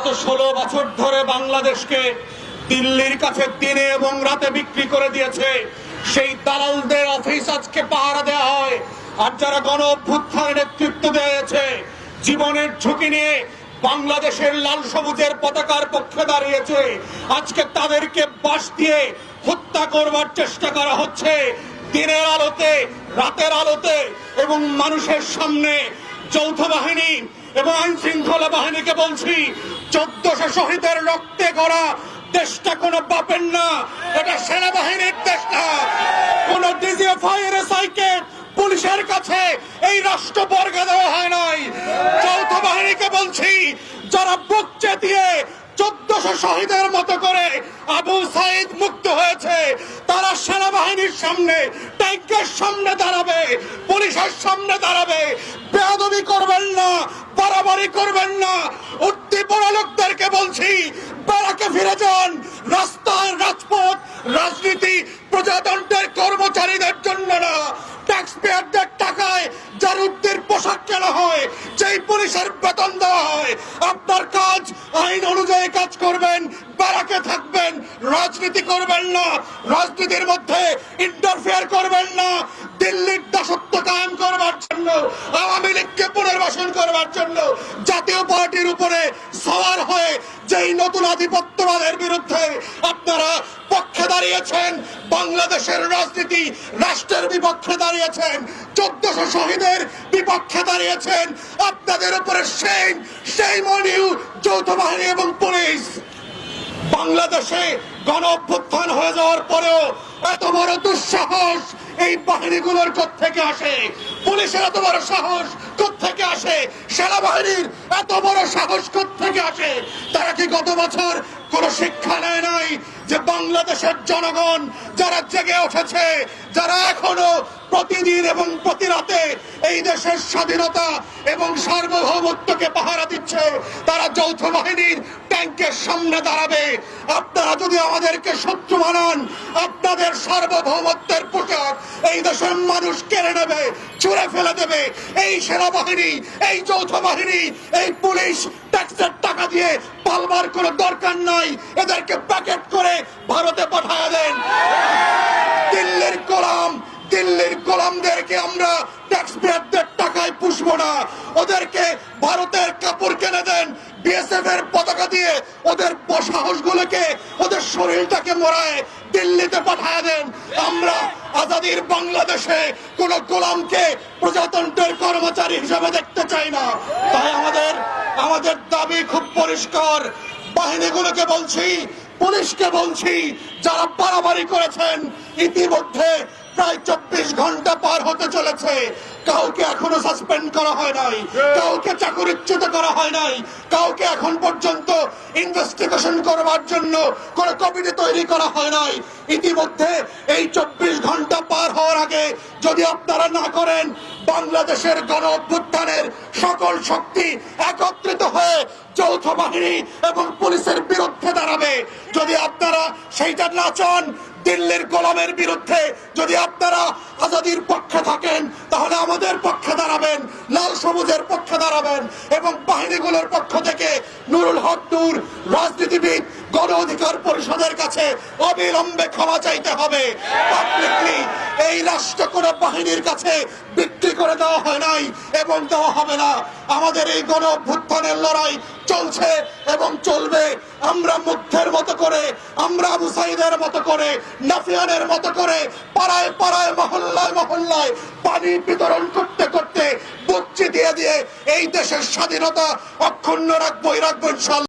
গত 16 বছর ধরে বাংলাদেশকে দিল্লির কাছে দিনে এবং রাতে বিক্রি করে দিয়েছে। সেই দালালদের অফিস আজকে পাহারা দেওয়া হয়। আর যারা গণ অভ্যুত্থানের নেতৃত্ব দিয়েছে, জীবনের ঝুঁকি নিয়ে বাংলাদেশের লাল সবুজের পতাকার পক্ষে দাঁড়িয়েছে, আজকে তাদেরকে বাঁশ দিয়ে হত্যা করবার চেষ্টা করা হচ্ছে দিনের আলোতে, রাতের আলোতে এবং মানুষের সামনে। যৌথ বাহিনী এবং আইন শৃঙ্খলা বাহিনীকে বলছি, 1400 শহীদের রক্তে গড়া দেশটা কোনো বাপের না, এটা সেনাবাহিনীর দেশ না। কোন ডিজিএফআই এর সাইকে পুলিশের কাছে এই রাষ্ট্র বর্গা দেওয়া হয় নাই। যৌথ বাহিনীকে বলছি, যারা বুক চেতিয়ে 1400 শহীদের মতো করে আবু সাইদ মুক্ত হয়েছে, তারা সেনাবাহিনীর সামনে, ট্যাঙ্কের সামনে দাঁড়াবে, পুলিশের সামনে দাঁড়াবে। বেয়াদবি করবেন না, বাড়াবাড়ি করবেন না। উদ্দীপনা লোকদেরকে বলছি, ব্যারাকে ফিরে যান। রাস্তায় রাজপথ রাজনীতি প্রজাতন্ত্রের কর্মচারীদের জন্য না, ট্যাক্স পেয়ারদের টাকায় জারুদ্দের পোশাক কেনা হয়, যেই পুলিশের বেতন দেওয়া হয়। আপনার কাজ আইন অনুযায়ী কাজ করবেন, ব্যারাকে থাকবেন, রাজনীতি করবেন না, রাজনীতির মধ্যে ইন্টারফেয়ার করবেন না। দিল্লির দাসত্ব কায়েম করবার জন্য, আওয়ামী লীগকে পুনর্বাসন করবার জন্য জাতীয় পার্টির উপরে সওয়ার হয়ে যেই নতুন আধিপত্যবাদের বিরুদ্ধে আপনারা পক্ষে দাঁড়িয়েছেন, বাংলাদেশের রাজনীতি রাষ্ট্রের বিপক্ষে দাঁড়িয়েছেন, 1400 শহীদের বিপক্ষে দাঁড়িয়েছেন, আপনাদের উপরে shame on you যৌথ বাহিনী এবং পুলিশ। বাংলাদেশে গণ অভ্যুত্থান হয়ে যাওয়ার পরেও এত বড় দুঃসাহস এই বাহিনীগুলোর কোত্থেকে আসে? পুলিশের এত বড় সাহস কোত্থেকে আসে? সেনাবাহিনীর এত বড় সাহস কোত্থেকে আসে? তারা কি গত বছর কোন শিক্ষা নেয় নাই যে বাংলাদেশের জনগণ যারা জেগে উঠেছে, যারা এখনো প্রতিদিন এবং প্রতি রাতে এই দেশের স্বাধীনতা এবং সার্বভৌমত্বকে পাহারা দিচ্ছে, তারা যৌথ বাহিনীর ট্যাঙ্কের সামনে দাঁড়াবে? আপনারা যদি আমাদেরকে শত্রু বানান, আপনাদের সার্বভৌমত্বের পোশাক এই দেশের মানুষ কেড়ে নেবে, ছুঁড়ে ফেলে দেবে। এই সেনাবাহিনী, এই যৌথ বাহিনী, এই পুলিশ ট্যাক্সের টাকা দিয়ে পালবার কোনো দরকার নাই। এদেরকে প্যাকেট করে ভারতে পাঠায় দেন। দিল্লির গোলামদেরকে আমরা ট্যাক্স পেয়ারদের টাকায় পুষবো না। ওদেরকে ভারতের কাপড় কিনে দেন, বিএসএফ এর পতাকা দিয়ে ওদের সাহসগুলোকে, ওদের শরীরটাকে মোড়ায় দিল্লিতে পাঠায় দেন। আমরা আজাদির বাংলাদেশে কোন গোলামকে প্রজাতন্ত্রের কর্মচারী হিসেবে দেখতে চাই না। তাই আমাদের দাবি খুব পরিষ্কার। বাহিনীগুলোকে বলছি, পুলিশকে বলছি, যারা বাড়াবাড়ি করেছেন, ইতিমধ্যে প্রায় 24 ঘন্টা পার হতে চলেছে, কাউকে এখনো সাসপেন্ড করা হয় নাই, কাউকে চাকরিচ্যুত করা হয় নাই, কাউকে এখন পর্যন্ত ইনভেস্টিগেশন করবার জন্য কোন কমিটি তৈরি করা হয় নাই। ইতিমধ্যে এই 24 ঘন্টা পার হওয়ার আগে যদি আপনারা না করেন, বাংলাদেশের গণ অভ্যুত্থানের সকল শক্তি একত্রিত হয়ে যৌথ বাহিনী এবং পুলিশের বিরুদ্ধে দাঁড়াবে। যদি আপনারা সেইটা না চান, দিল্লির গোলামের বিরুদ্ধে যদি আপনারা আজাদির পক্ষে থাকেন, তাহলে আমাদের পক্ষে দাঁড়াবেন, লাল সবুজের পক্ষে দাঁড়াবেন এবং বাহিনীগুলোর পক্ষ থেকে নুরুল হক নূর, রাজনীতিবিদ, গণ অধিকার পরিষদের কাছে অবিলম্বে ক্ষমা চাইতে হবে। পাবলিকলি এই রাষ্ট্র কোন বাহিনীর কাছে বিক্রি করে দেওয়া হয় নাই এবং দেওয়া হবে না। আমাদের এই গণ অভ্যুত্থানের লড়াই চলছে এবং চলবে। আমরা মুগ্ধের মতো করে, আমরা আবু সাইদের মতো করে, নাফিয়ানের মতো করে পাড়ায় পাড়ায়, মহল্লায় মহল্লায় পানি বিতরণ করতে করতে বুক চিতিয়ে দিয়ে এই দেশের স্বাধীনতা অক্ষুণ্ণ রাখবো, ইনশাআল্লাহ।